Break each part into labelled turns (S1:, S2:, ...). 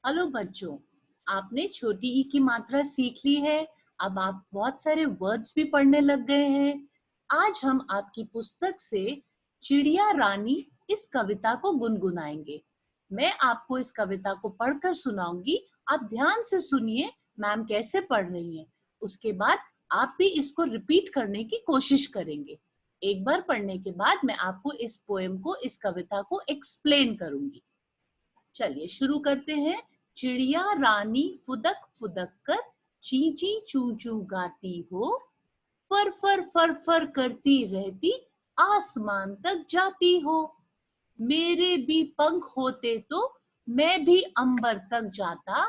S1: Hello बच्चों, आपने छोटी ई की मात्रा सीख ली है। अब आप बहुत सारे वर्ड्स भी पढ़ने लग गए हैं। आज हम आपकी पुस्तक से चिड़िया रानी इस कविता को गुनगुनाएंगे। मैं आपको इस कविता को पढ़कर सुनाऊंगी। आप ध्यान से सुनिए मैम कैसे पढ़ रही हैं। उसके बाद आप भी इसको रिपीट करने की कोशिश करेंगे। एक बार पढ़ने के बाद मैं आपको इस पोएम को, इस कविता को एक्सप्लेन करूंगी। चलिए शुरू करते हैं। चिड़िया रानी फुदक फुदक कर ची ची चू चू गाती हो, फर फर फर फर करती रहती, आसमान तक जाती हो। मेरे भी पंख होते तो मैं भी अंबर तक जाता,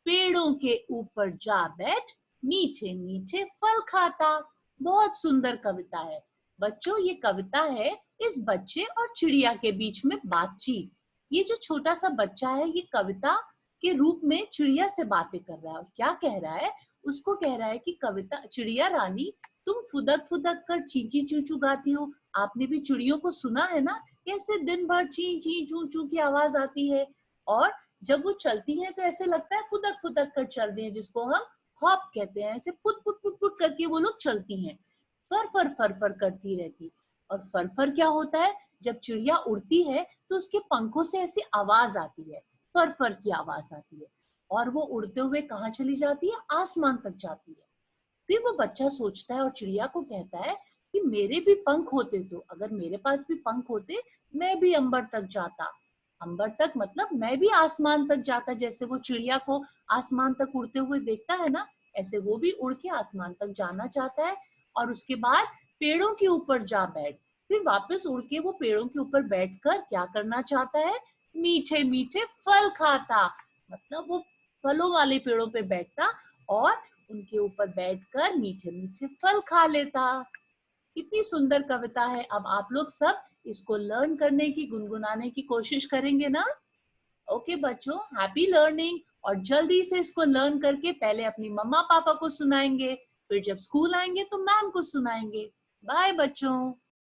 S1: पेड़ों के ऊपर जा बैठ मीठे मीठे फल खाता। बहुत सुंदर कविता है बच्चों। ये कविता है इस बच्चे और चिड़िया के बीच में बातचीत। ये जो छोटा सा बच्चा है ये कविता के रूप में चिड़िया से बातें कर रहा है और क्या कह रहा है, उसको कह रहा है कि कविता चिड़िया रानी तुम फुदक फुदक कर चींची चू चू गाती हो। आपने भी चिड़ियों को सुना है ना, कैसे दिन भर ची ची चू चू की आवाज आती है और जब वो चलती हैं तो ऐसे लगता है फुदक फुदक कर चल रही है, जिसको हम हॉप कहते हैं। ऐसे पुट पुट पुट पुट करके वो लोग चलती हैं, फर फर फर फर करती रहती। और फर फर क्या होता है, जब चिड़िया उड़ती है तो उसके पंखों से ऐसी आवाज आती है, फर फर की आवाज आती है और वो उड़ते हुए कहाँ चली जाती है, आसमान तक जाती है। फिर वो बच्चा सोचता है और चिड़िया को कहता है कि मेरे भी पंख होते तो, अगर मेरे पास भी पंख होते मैं भी अंबर तक जाता। अंबर तक मतलब मैं भी आसमान तक जाता। जैसे वो चिड़िया को आसमान तक उड़ते हुए देखता है ना, ऐसे वो भी उड़ के आसमान तक जाना चाहता है। और उसके बाद पेड़ों के ऊपर जा बैठ, फिर वापस उड़ के वो पेड़ों के ऊपर बैठकर क्या करना चाहता है, मीठे मीठे फल खाता। मतलब वो फलों वाले पेड़ों पे बैठता और उनके ऊपर बैठकर मीठे मीठे फल खा लेता। कितनी सुंदर कविता है। अब आप लोग सब इसको लर्न करने की, गुनगुनाने की कोशिश करेंगे ना। ओके बच्चों, हैप्पी लर्निंग। और जल्दी से इसको लर्न करके पहले अपनी मम्मा पापा को सुनाएंगे, फिर जब स्कूल आएंगे तो मैम को सुनाएंगे। बाय बच्चों।